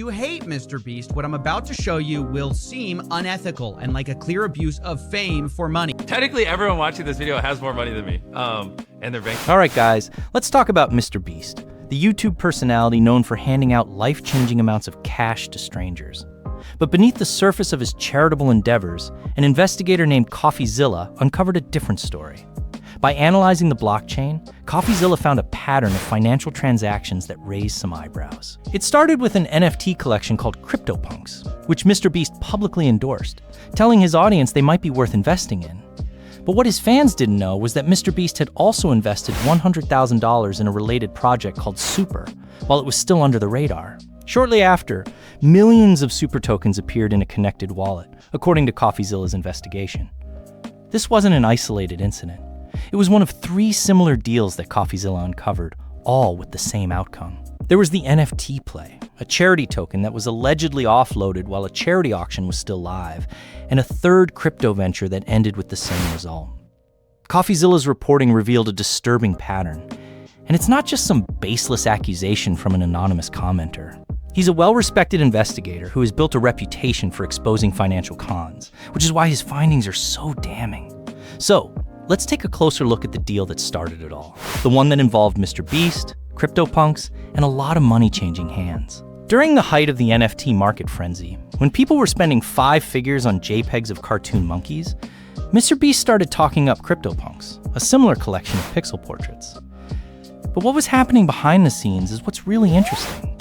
you hate Mr. Beast, what I'm about to show you will seem unethical and like a clear abuse of fame for money. Technically, everyone watching this video has more money than me, and their bank. All right, guys, let's talk about Mr. Beast, the YouTube personality known for handing out life-changing amounts of cash to strangers. But beneath the surface of his charitable endeavors, an investigator named Coffeezilla uncovered a different story. By analyzing the blockchain, Coffeezilla found a pattern of financial transactions that raised some eyebrows. It started with an NFT collection called CryptoPunks, which Mr. Beast publicly endorsed, telling his audience they might be worth investing in. But what his fans didn't know was that Mr. Beast had also invested $100,000 in a related project called Super, while it was still under the radar. Shortly after, millions of Super tokens appeared in a connected wallet, according to Coffeezilla's investigation. This wasn't an isolated incident. It was one of 3 similar deals that Coffeezilla uncovered, all with the same outcome. There was the NFT play, a charity token that was allegedly offloaded while a charity auction was still live, and a third crypto venture that ended with the same result. Coffeezilla's reporting revealed a disturbing pattern, and it's not just some baseless accusation from an anonymous commenter. He's a well-respected investigator who has built a reputation for exposing financial cons, which is why his findings are so damning. So, let's take a closer look at the deal that started it all, the one that involved Mr. Beast, CryptoPunks, and a lot of money changing hands. During the height of the NFT market frenzy, when people were spending 5 figures on JPEGs of cartoon monkeys, Mr. Beast started talking up CryptoPunks, a similar collection of pixel portraits. But what was happening behind the scenes is what's really interesting.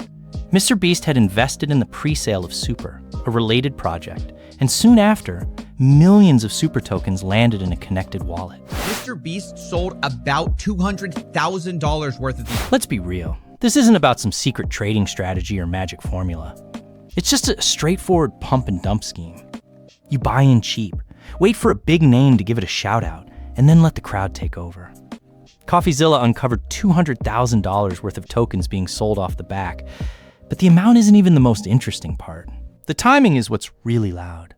Mr. Beast had invested in the pre-sale of Super, a related project, and soon after, millions of Super tokens landed in a connected wallet. Mr. Beast sold about $200,000 worth of these. Let's be real. This isn't about some secret trading strategy or magic formula. It's just a straightforward pump and dump scheme. You buy in cheap, wait for a big name to give it a shout out, and then let the crowd take over. Coffeezilla uncovered $200,000 worth of tokens being sold off the back, but the amount isn't even the most interesting part. The timing is what's really loud.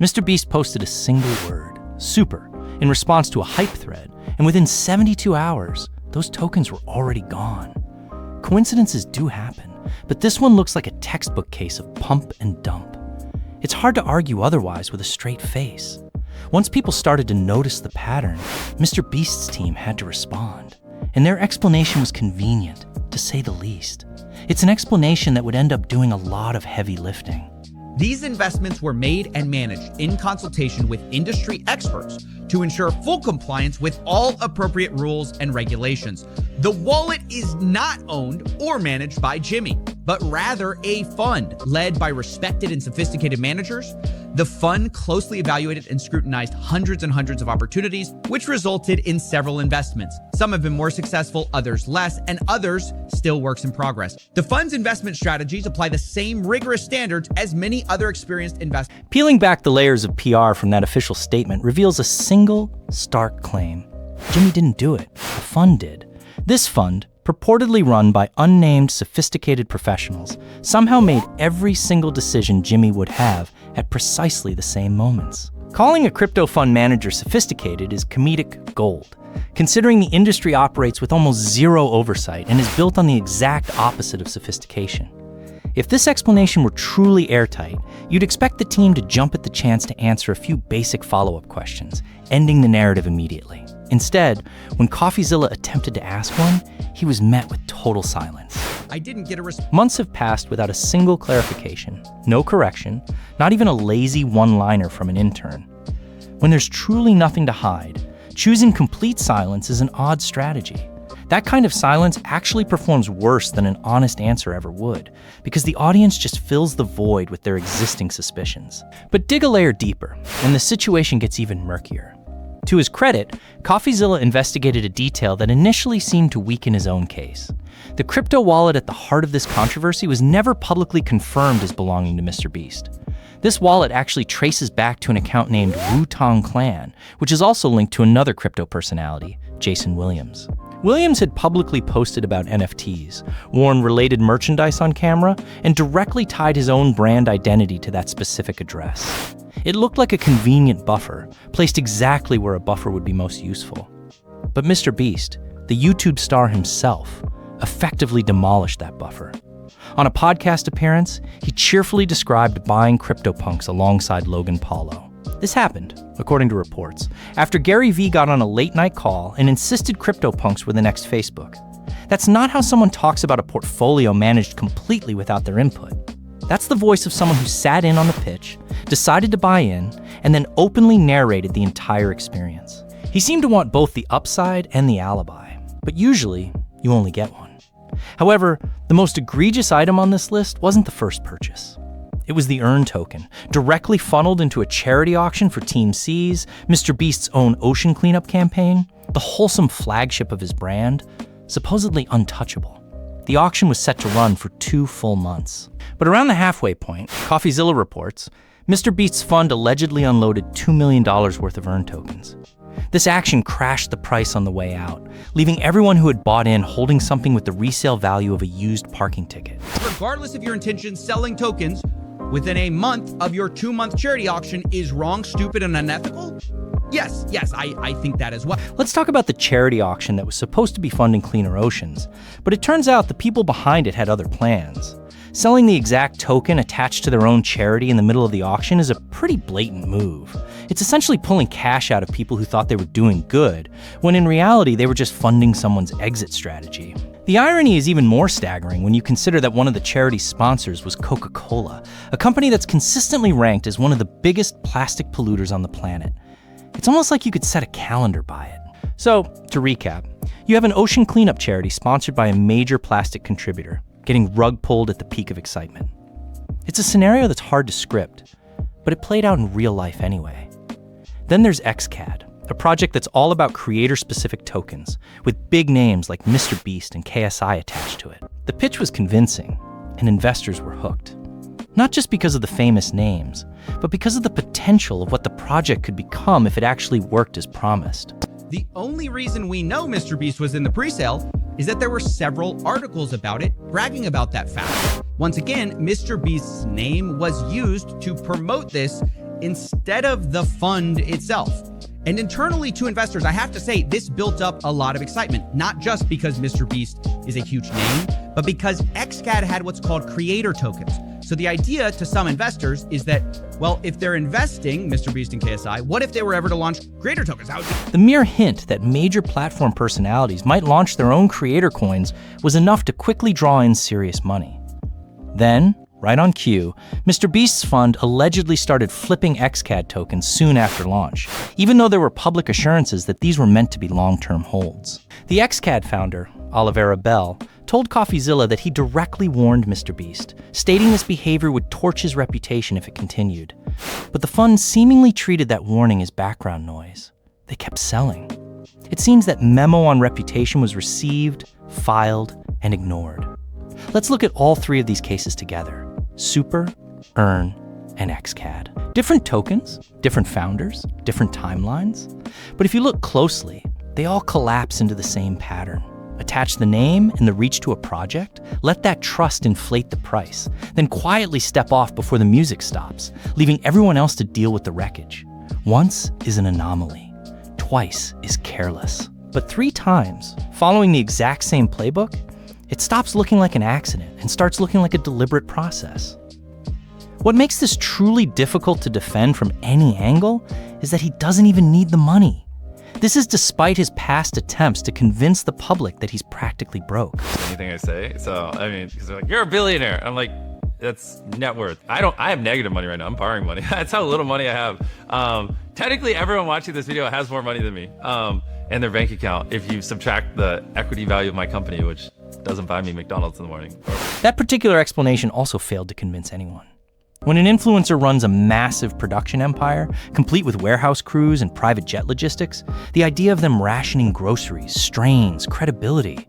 Mr. Beast posted a single word, Super, in response to a hype thread, and within 72 hours, those tokens were already gone. Coincidences do happen, but this one looks like a textbook case of pump and dump. It's hard to argue otherwise with a straight face. Once people started to notice the pattern, Mr. Beast's team had to respond, and their explanation was convenient, to say the least. It's an explanation that would end up doing a lot of heavy lifting. These investments were made and managed in consultation with industry experts to ensure full compliance with all appropriate rules and regulations. The wallet is not owned or managed by Jimmy, but rather a fund led by respected and sophisticated managers. The fund closely evaluated and scrutinized hundreds and hundreds of opportunities, which resulted in several investments. Some have been more successful, others less, and others still works in progress. The fund's investment strategies apply the same rigorous standards as many other experienced investors. Peeling back the layers of PR from that official statement reveals a single, stark claim. Jimmy didn't do it. The fund did. This fund, purportedly run by unnamed sophisticated professionals, somehow made every single decision Jimmy would have at precisely the same moments. Calling a crypto fund manager sophisticated is comedic gold, considering the industry operates with almost zero oversight and is built on the exact opposite of sophistication. If this explanation were truly airtight, you'd expect the team to jump at the chance to answer a few basic follow-up questions, ending the narrative immediately. Instead, when Coffeezilla attempted to ask one, he was met with total silence. I didn't get a response. Months have passed without a single clarification, no correction, not even a lazy one-liner from an intern. When there's truly nothing to hide, choosing complete silence is an odd strategy. That kind of silence actually performs worse than an honest answer ever would, because the audience just fills the void with their existing suspicions. But dig a layer deeper, and the situation gets even murkier. To his credit, Coffeezilla investigated a detail that initially seemed to weaken his own case. The crypto wallet at the heart of this controversy was never publicly confirmed as belonging to Mr. Beast. This wallet actually traces back to an account named Wu-Tang Clan, which is also linked to another crypto personality, Jason Williams. Williams had publicly posted about NFTs, worn related merchandise on camera, and directly tied his own brand identity to that specific address. It looked like a convenient buffer, placed exactly where a buffer would be most useful. But Mr. Beast, the YouTube star himself, effectively demolished that buffer. On a podcast appearance, he cheerfully described buying CryptoPunks alongside Logan Paulo. This happened, according to reports, after Gary Vee got on a late-night call and insisted CryptoPunks were the next Facebook. That's not how someone talks about a portfolio managed completely without their input. That's the voice of someone who sat in on the pitch, decided to buy in, and then openly narrated the entire experience. He seemed to want both the upside and the alibi, but usually you only get one. However, the most egregious item on this list wasn't the first purchase. It was the Earn token, directly funneled into a charity auction for Team C's, MrBeast's own ocean cleanup campaign, the wholesome flagship of his brand, supposedly untouchable. The auction was set to run for 2 full months. But around the halfway point, Coffeezilla reports, MrBeast's fund allegedly unloaded $2 million worth of Earn tokens. This action crashed the price on the way out, leaving everyone who had bought in holding something with the resale value of a used parking ticket. Regardless of your intentions, selling tokens within a month of your 2-month charity auction is wrong, stupid, and unethical? Yes, I think that as well. Let's talk about the charity auction that was supposed to be funding cleaner oceans, but it turns out the people behind it had other plans. Selling the exact token attached to their own charity in the middle of the auction is a pretty blatant move. It's essentially pulling cash out of people who thought they were doing good, when in reality they were just funding someone's exit strategy. The irony is even more staggering when you consider that one of the charity's sponsors was Coca-Cola, a company that's consistently ranked as one of the biggest plastic polluters on the planet. It's almost like you could set a calendar by it. So, to recap, you have an ocean cleanup charity sponsored by a major plastic contributor, getting rug pulled at the peak of excitement. It's a scenario that's hard to script, but it played out in real life anyway. Then there's XCAD, a project that's all about creator-specific tokens, with big names like MrBeast and KSI attached to it. The pitch was convincing, and investors were hooked. Not just because of the famous names, but because of the potential of what the project could become if it actually worked as promised. The only reason we know MrBeast was in the presale is that there were several articles about it bragging about that fact. Once again, MrBeast's name was used to promote this instead of the fund itself. And internally to investors, I have to say, this built up a lot of excitement, not just because MrBeast is a huge name, but because XCAD had what's called creator tokens. So the idea to some investors is that, well, if they're investing MrBeast and KSI, what if they were ever to launch creator tokens? The mere hint that major platform personalities might launch their own creator coins was enough to quickly draw in serious money. Then, right on cue, MrBeast's fund allegedly started flipping XCAD tokens soon after launch, even though there were public assurances that these were meant to be long-term holds. The XCAD founder, Olivera Bell, told Coffeezilla that he directly warned MrBeast, stating this behavior would torch his reputation if it continued. But the fund seemingly treated that warning as background noise. They kept selling. It seems that memo on reputation was received, filed, and ignored. Let's look at all 3 of these cases together: Super, Earn, and XCAD. Different tokens, different founders, different timelines. But if you look closely, they all collapse into the same pattern. Attach the name and the reach to a project, let that trust inflate the price, then quietly step off before the music stops, leaving everyone else to deal with the wreckage. Once is an anomaly, twice is careless. But 3 times, following the exact same playbook, it stops looking like an accident and starts looking like a deliberate process. What makes this truly difficult to defend from any angle is that he doesn't even need the money. This is despite his past attempts to convince the public that he's practically broke. Anything I say. So, I mean, because they're like, you're a billionaire. I'm like, that's net worth. I have negative money right now. I'm borrowing money. That's how little money I have. Technically, everyone watching this video has more money than me in their bank account if you subtract the equity value of my company, which doesn't buy me McDonald's in the morning. That particular explanation also failed to convince anyone. When an influencer runs a massive production empire, complete with warehouse crews and private jet logistics, the idea of them rationing groceries strains credibility.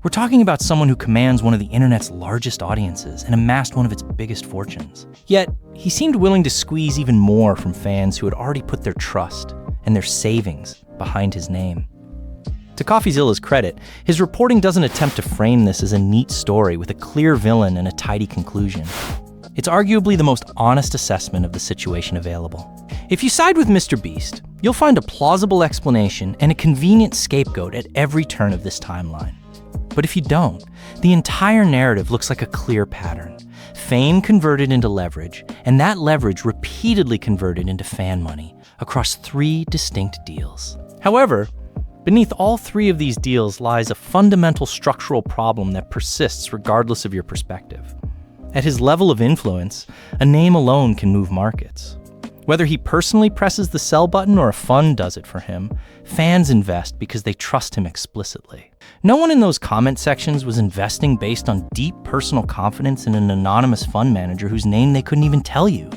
We're talking about someone who commands one of the internet's largest audiences and amassed one of its biggest fortunes. Yet, he seemed willing to squeeze even more from fans who had already put their trust and their savings behind his name. To Coffeezilla's credit, his reporting doesn't attempt to frame this as a neat story with a clear villain and a tidy conclusion. It's arguably the most honest assessment of the situation available. If you side with MrBeast, you'll find a plausible explanation and a convenient scapegoat at every turn of this timeline. But But if you don't, the entire narrative looks like a clear pattern. Fame converted into leverage, and that leverage repeatedly converted into fan money across 3 distinct deals. However, beneath all 3 of these deals lies a fundamental structural problem that persists regardless of your perspective. At his level of influence, a name alone can move markets. Whether he personally presses the sell button or a fund does it for him, fans invest because they trust him explicitly. No one in those comment sections was investing based on deep personal confidence in an anonymous fund manager whose name they couldn't even tell you.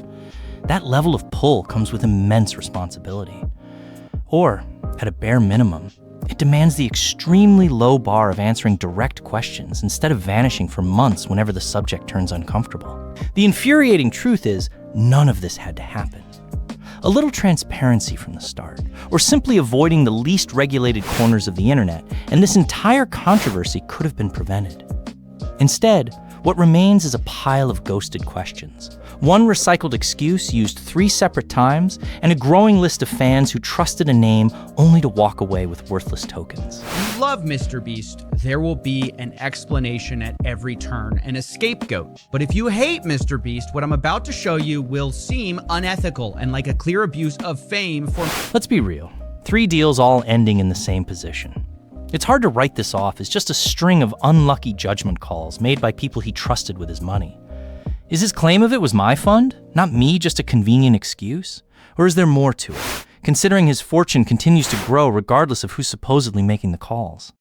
That level of pull comes with immense responsibility. Or, at a bare minimum, it demands the extremely low bar of answering direct questions instead of vanishing for months whenever the subject turns uncomfortable. The infuriating truth is, none of this had to happen. A little transparency from the start, or simply avoiding the least regulated corners of the internet, and this entire controversy could have been prevented. Instead, what remains is a pile of ghosted questions, one recycled excuse used 3 separate times, and a growing list of fans who trusted a name only to walk away with worthless tokens. You love MrBeast, there will be an explanation at every turn and a scapegoat. But if you hate MrBeast, what I'm about to show you will seem unethical and like a clear abuse of fame for... Let's be real. 3 deals all ending in the same position. It's hard to write this off as just a string of unlucky judgment calls made by people he trusted with his money. Is his claim of it was my fund, not me, just a convenient excuse? Or is there more to it, considering his fortune continues to grow regardless of who's supposedly making the calls?